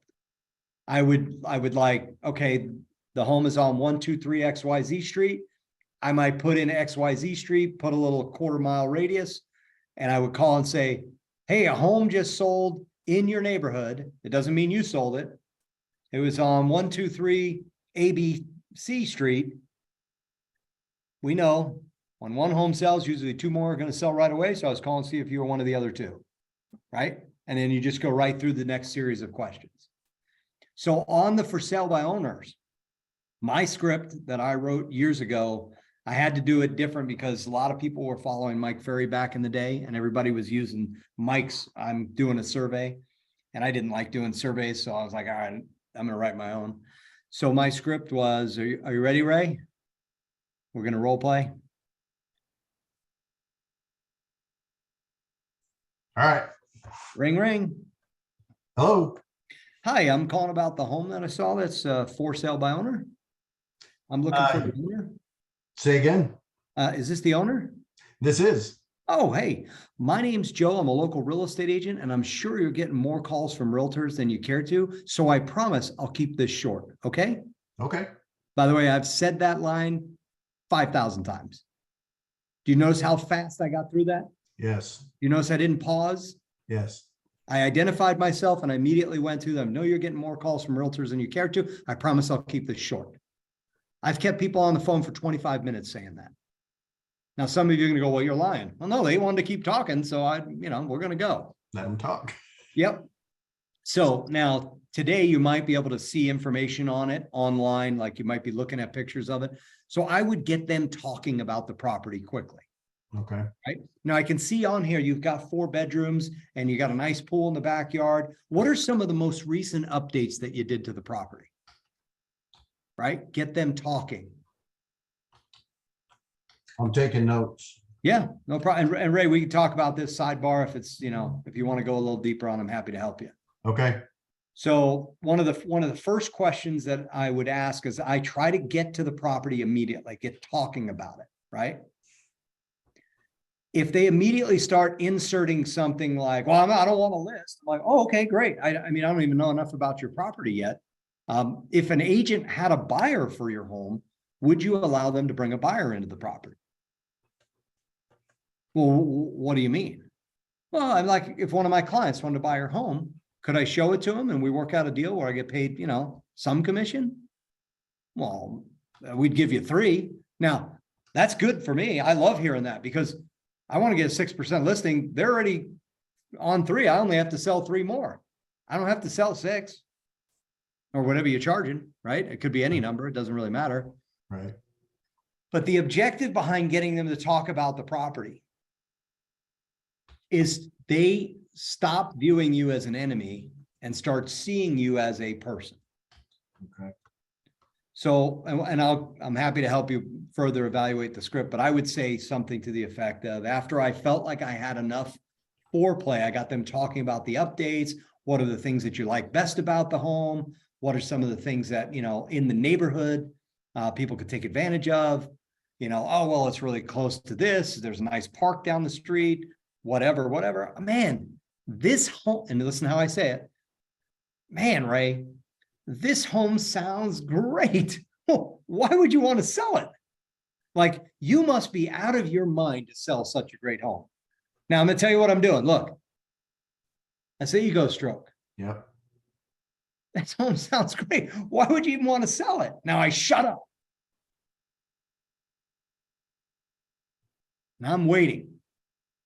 I would like, okay, the home is on 123 XYZ Street. I might put in XYZ Street, put a little quarter-mile radius, and I would call and say, hey, a home just sold in your neighborhood. It doesn't mean you sold it. It was on 123 ABC Street. We know when one home sells, usually two more are going to sell right away. So I was calling to see if you were one of the other two, right? And then you just go right through the next series of questions. So on the for sale by owners, my script that I wrote years ago, I had to do it different because a lot of people were following Mike Ferry back in the day and everybody was using Mike's. I'm doing a survey and I didn't like doing surveys. So I was like, all right, I'm going to write my own. So my script was, are you ready, Ray? We're going to role play. All right. Ring, ring. Hello. Hi, I'm calling about the home that I saw that's for sale by owner. I'm looking for the owner. Say again. Is this the owner? This is. Oh, hey, my name's Joe. I'm a local real estate agent, and I'm sure you're getting more calls from realtors than you care to. So I promise I'll keep this short. Okay. Okay. By the way, I've said that line 5,000 times. Do you notice how fast I got through that? Yes. You notice I didn't pause? Yes. I identified myself and I immediately went through them. No, you're getting more calls from realtors than you care to. I promise I'll keep this short. I've kept people on the phone for 25 minutes saying that. Now, some of you are going to go, well, you're lying. Well, no, they wanted to keep talking. So we're going to go. Let them talk. Yep. So now today you might be able to see information on it online, like you might be looking at pictures of it. So I would get them talking about the property quickly. Okay. Right now, I can see on here you've got 4 bedrooms and you got a nice pool in the backyard. What are some of the most recent updates that you did to the property? Right, get them talking. I'm taking notes. Yeah, no problem. And Ray, we can talk about this sidebar if it's if you want to go a little deeper on. I'm happy to help you. Okay. So one of the first questions that I would ask is I try to get to the property immediately, get talking about it. Right. If they immediately start inserting something like, well, I don't want a list. I'm like, oh, okay, great. I mean, I don't even know enough about your property yet. If an agent had a buyer for your home, would you allow them to bring a buyer into the property? Well, what do you mean? Well, I'm like, if one of my clients wanted to buy your home, could I show it to him and we work out a deal where I get paid, some commission? Well, we'd give you 3. Now, that's good for me. I love hearing that because I want to get a 6% listing. They're already on 3. I only have to sell 3 more. I don't have to sell 6 or whatever you're charging, right? It could be any number. It doesn't really matter. Right. But the objective behind getting them to talk about the property is they stop viewing you as an enemy and start seeing you as a person. Okay. So, and I'm happy to help you further evaluate the script, but I would say something to the effect of, after I felt like I had enough foreplay, I got them talking about the updates. What are the things that you like best about the home? What are some of the things that, in the neighborhood, people could take advantage of? Oh, well, it's really close to this. There's a nice park down the street, whatever. Man, this home, and listen how I say it, man, Ray, this home sounds great. Why would you want to sell it? Like, you must be out of your mind to sell such a great home. Now, I'm going to tell you what I'm doing. Look, that's the ego stroke. Yep. That home sounds great. Why would you even want to sell it? Now I shut up. And I'm waiting.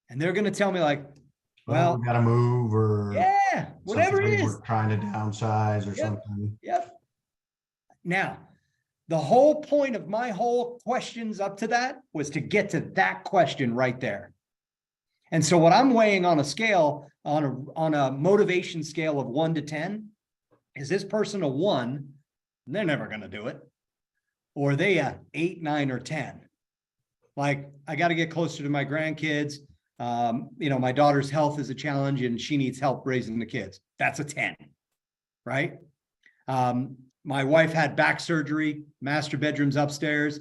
And they're going to tell me like, well, we gotta move or. yeah, whatever it something, is. we're trying to downsize or Yep. something. Yep. Now, the whole point of my whole questions up to that was to get to that question right there. And so what I'm weighing on a scale, on a motivation scale of 1 to 10, is this person a 1? They're never going to do it. Or are they a 8, 9, or 10? Like, I got to get closer to my grandkids. My daughter's health is a challenge and she needs help raising the kids. That's a 10, right? My wife had back surgery, master bedroom's upstairs.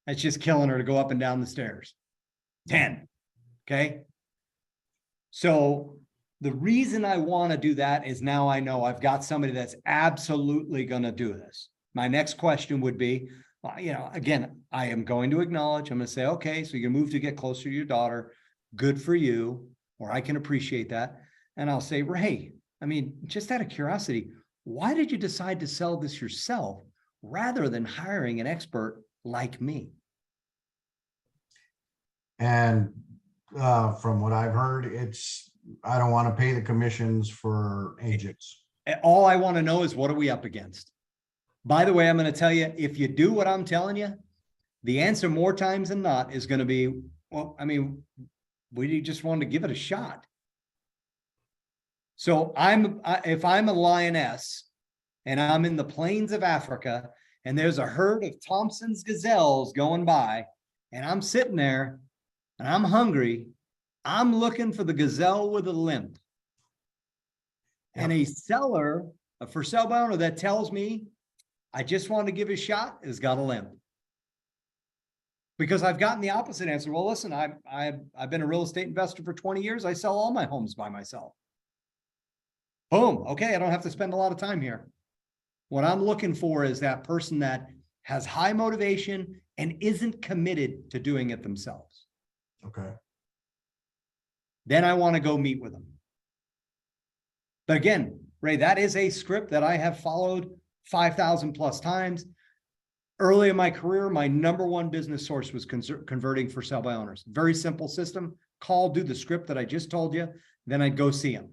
It's just killing her to go up and down the stairs. 10, okay? So the reason I want to do that is now I know I've got somebody that's absolutely going to do this. My next question would be, again, I am going to acknowledge, I'm going to say, okay, so you move to get closer to your daughter. Good for you, or I can appreciate that. And I'll say, Ray, just out of curiosity, why did you decide to sell this yourself rather than hiring an expert like me? And from what I've heard, I don't want to pay the commissions for agents. All I want to know is what are we up against? By the way, I'm going to tell you, if you do what I'm telling you, the answer more times than not is going to be, we just wanted to give it a shot. So if I'm a lioness and I'm in the plains of Africa and there's a herd of Thompson's gazelles going by and I'm sitting there and I'm hungry, I'm looking for the gazelle with a limp. And a seller, a for sale by owner that tells me I just want to give it a shot has got a limp. Because I've gotten the opposite answer. Well, listen, I've been a real estate investor for 20 years. I sell all my homes by myself. Boom. Okay, I don't have to spend a lot of time here. What I'm looking for is that person that has high motivation and isn't committed to doing it themselves. Okay. Then I want to go meet with them. But again, Ray, that is a script that I have followed 5,000 plus times. Early in my career, my number one business source was converting for sale by owners. Very simple system. Call, do the script that I just told you. Then I'd go see them.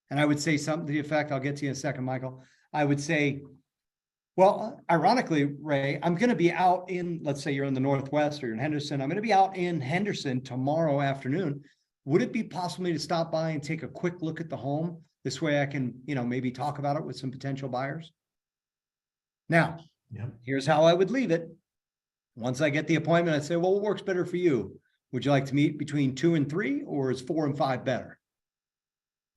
And I would say something to the effect, I'll get to you in a second, Michael. I would say, well, ironically, Ray, I'm going to be out in, let's say you're in the Northwest or you're in Henderson. I'm going to be out in Henderson tomorrow afternoon. Would it be possible to stop by and take a quick look at the home? This way I can, maybe talk about it with some potential buyers. Now, here's how I would leave it. Once I get the appointment, I'd say, well, what works better for you? Would you like to meet between 2 and 3, or is 4 and 5 better?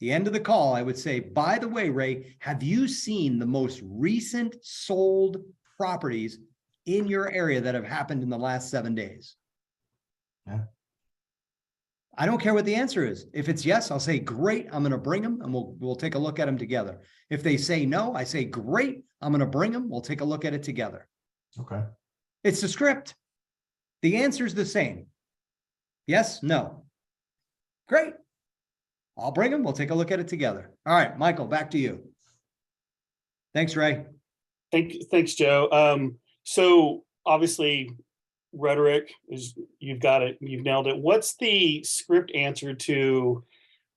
The end of the call, I would say, by the way, Ray, have you seen the most recent sold properties in your area that have happened in the last 7 days? Yeah. I don't care what the answer is. If it's yes, I'll say, great, I'm going to bring them and we'll take a look at them together. If they say no, I say, great, I'm going to bring them. We'll take a look at it together. Okay. It's the script. The answer is the same. Yes, no. Great. I'll bring them. We'll take a look at it together. All right, Michael, back to you. Thanks, Ray. Thanks, Joe. So obviously rhetoric is, you've got it, you've nailed it. What's the script answer to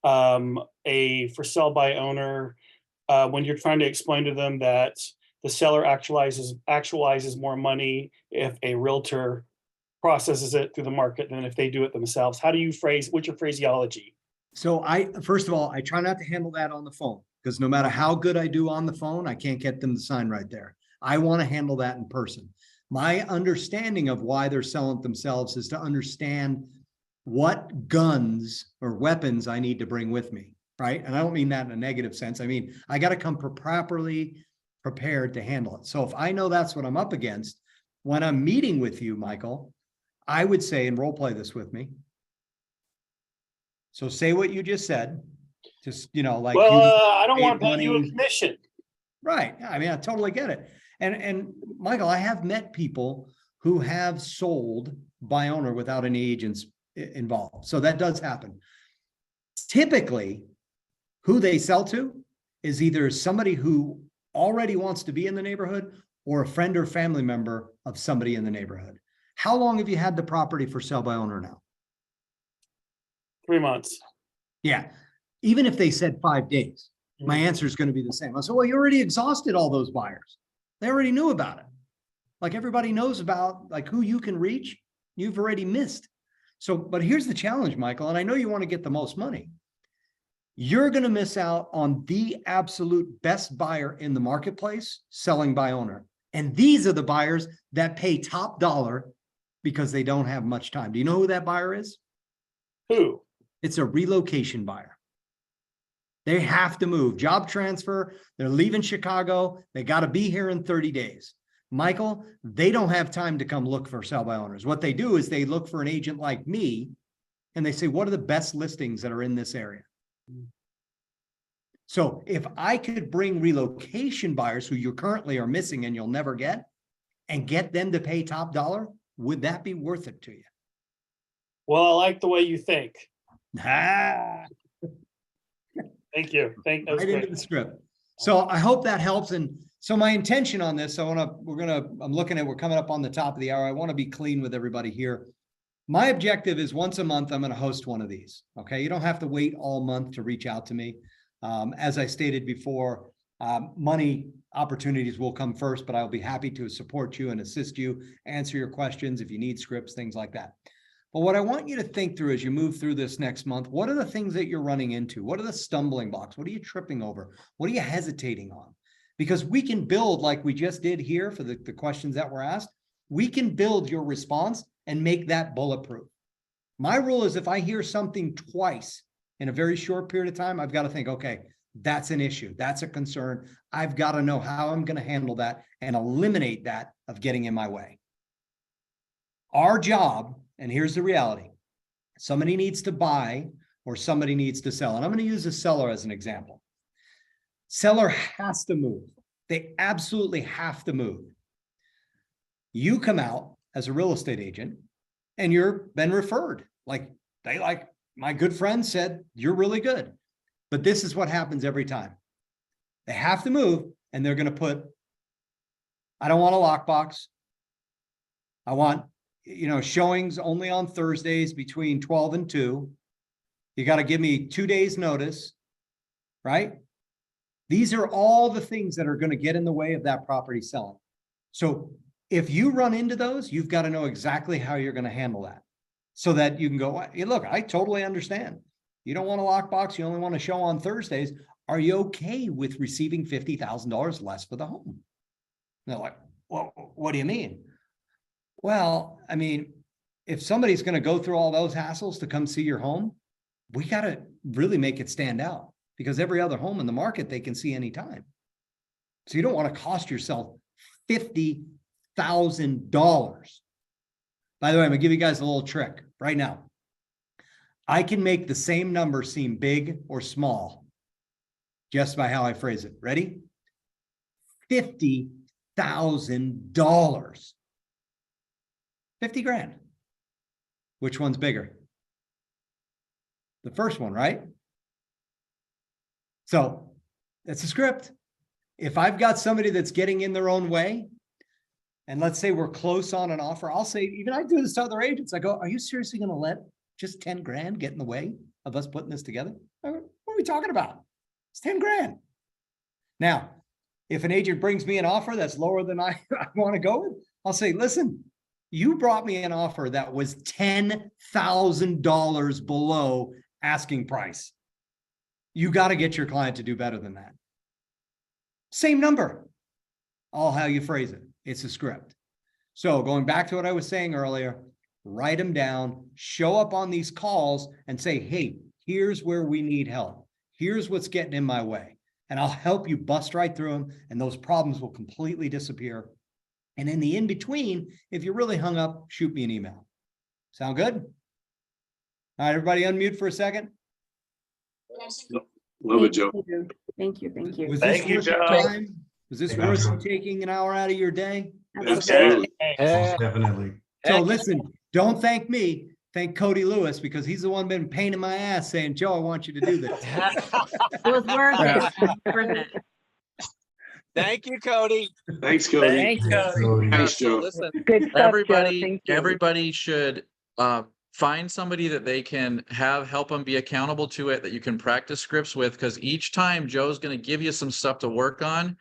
a for sale by owner when you're trying to explain to them that the seller actualizes more money if a realtor processes it through the market than if they do it themselves? How do you what's your phraseology? So first of all, I try not to handle that on the phone, because no matter how good I do on the phone, I can't get them to sign right there. I want to handle that in person. My understanding of why they're selling it themselves is to understand what guns or weapons I need to bring with me, right? And I don't mean that in a negative sense. I mean, I got to come properly prepared to handle it. So if I know that's what I'm up against, when I'm meeting with you, Michael, I would say, and role play this with me. So say what you just said, just, like, I don't want to pay you a commission. Right. I mean, I totally get it. And Michael, I have met people who have sold by owner without any agents involved. So that does happen. Typically, who they sell to is either somebody who already wants to be in the neighborhood or a friend or family member of somebody in the neighborhood. How long have you had the property for sale by owner now? 3 months. Yeah, even if they said 5 days, my answer is going to be the same. I said, well, you already exhausted all those buyers. They already knew about it. Like everybody knows about like who you can reach, you've already missed. So, but here's the challenge, Michael, and I know you want to get the most money. You're going to miss out on the absolute best buyer in the marketplace selling by owner. And these are the buyers that pay top dollar because they don't have much time. Do you know who that buyer is? Who? It's a relocation buyer. They have to move, job transfer. They're leaving Chicago. They got to be here in 30 days. Michael, they don't have time to come look for sell by owners. What they do is they look for an agent like me and they say, what are the best listings that are in this area? So if I could bring relocation buyers who you currently are missing and you'll never get and get them to pay top dollar, would that be worth it to you? Well, I like the way you think. Ah. Thank you. That was Right into great. the script. So I hope that helps. And so my intention on this, I'm we're coming up on the top of the hour. I want to be clean with everybody here. My objective is once a month, I'm going to host one of these. Okay. You don't have to wait all month to reach out to me. As I stated before, money opportunities will come first, but I'll be happy to support you and assist you, answer your questions if you need scripts, things like that. But what I want you to think through as you move through this next month, what are the things that you're running into? What are the stumbling blocks? What are you tripping over? What are you hesitating on? Because we can build like we just did here for the questions that were asked. We can build your response and make that bulletproof. My rule is if I hear something twice in a very short period of time, I've got to think, okay, that's an issue. That's a concern. I've got to know how I'm going to handle that and eliminate that of getting in my way. Our job, and here's the reality, somebody needs to buy or somebody needs to sell. And I'm going to use a seller as an example. Seller has to move. They absolutely have to move. You come out as a real estate agent and you're been referred. Like my good friend said, you're really good. But this is what happens every time. They have to move and they're going to put, I don't want a lockbox. I want, showings only on Thursdays between 12 and 2. You got to give me 2 days notice, right? These are all the things that are going to get in the way of that property selling. So if you run into those, you've got to know exactly how you're going to handle that so that you can go, hey, look, I totally understand. You don't want a lockbox. You only want to show on Thursdays. Are you okay with receiving $50,000 less for the home? And they're like, well, what do you mean? Well, I mean, if somebody's going to go through all those hassles to come see your home, we got to really make it stand out because every other home in the market, they can see anytime. So you don't want to cost yourself $50,000. By the way, I'm gonna give you guys a little trick right now. I can make the same number seem big or small just by how I phrase it. Ready? $50,000. 50 grand. Which one's bigger? The first one, right? So that's a script. If I've got somebody that's getting in their own way, and let's say we're close on an offer, I'll say, even I do this to other agents. I go, are you seriously going to let just 10 grand get in the way of us putting this together? What are we talking about? It's 10 grand. Now, if an agent brings me an offer that's lower than I want to go with, I'll say, listen, you brought me an offer that was $10,000 below asking price. You got to get your client to do better than that. Same number, all how you phrase it. It's a script. So going back to what I was saying earlier, write them down, show up on these calls and say, hey, here's where we need help. Here's what's getting in my way. And I'll help you bust right through them and those problems will completely disappear. And in the in-between, if you're really hung up, shoot me an email. Sound good? All right, everybody unmute for a second. Love it, Joe. Thank you. Was Thank this you, worth your Joe. time? Was this worth you taking an hour out of your day? Absolutely. Definitely. So listen, don't thank me. Thank Cody Lewis because he's the one been pain in my ass saying, Joe, I want you to do this. It was worth it. Worth it. Thank you, Cody. Thanks, Cody. Thanks, Cody. Cody. Thanks, So Joe. listen, Good stuff, Joe. everybody, Thank you. everybody should find somebody that they can help them be accountable to it, that you can practice scripts with, because each time Joe's going to give you some stuff to work on.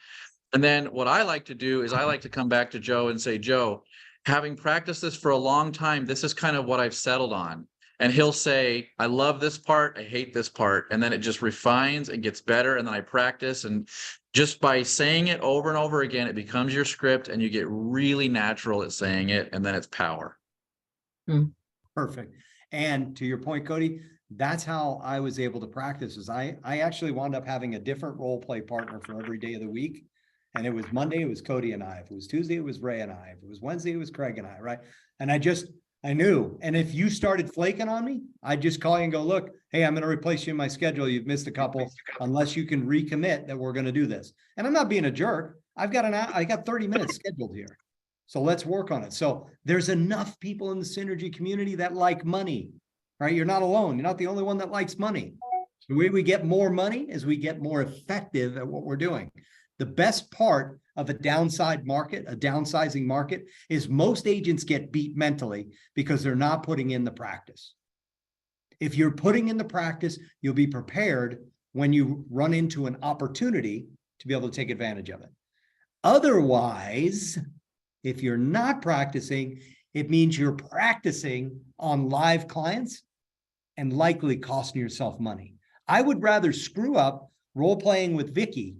And then what I like to do is I like to come back to Joe and say, Joe, having practiced this for a long time, this is kind of what I've settled on. And he'll say, I love this part, I hate this part. And then it just refines and gets better. And then I practice, and just by saying it over and over again, it becomes your script, and you get really natural at saying it, and then it's power. Perfect. And to your point, Cody, that's how I was able to practice. Is I actually wound up having a different role play partner for every day of the week. And it was Monday, it was Cody and I. If it was Tuesday, it was Ray and I. If it was Wednesday, it was Craig and I, right? And I knew. And if you started flaking on me, I'd just call you and go, look, hey, I'm going to replace you in my schedule. You've missed a couple, unless you can recommit that we're going to do this. And I'm not being a jerk. I got 30 minutes scheduled here. So let's work on it. So there's enough people in the Synergy community that like money, right? You're not alone. You're not the only one that likes money. The way we get more money is we get more effective at what we're doing. The best part of a downsizing market, is most agents get beat mentally because they're not putting in the practice. If you're putting in the practice, you'll be prepared when you run into an opportunity to be able to take advantage of it. Otherwise, if you're not practicing, it means you're practicing on live clients and likely costing yourself money. I would rather screw up role playing with Vicky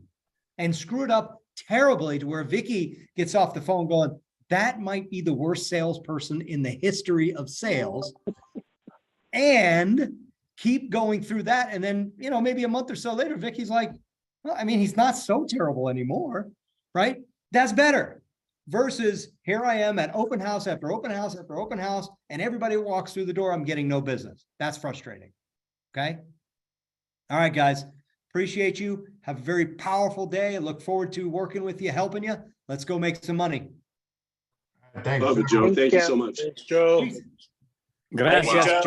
and screw it up terribly to where Vicky gets off the phone going, that might be the worst salesperson in the history of sales, and keep going through that. And then, maybe a month or so later, Vicky's like, well, I mean, he's not so terrible anymore, right? That's better versus here I am at open house after open house after open house, and everybody walks through the door, I'm getting no business. That's frustrating. Okay. All right, guys. Appreciate you. Have a very powerful day. I look forward to working with you, helping you. Let's go make some money. Thanks. Love it, Joe. Thank you so much. Thanks, Joe. Gracias, Joe.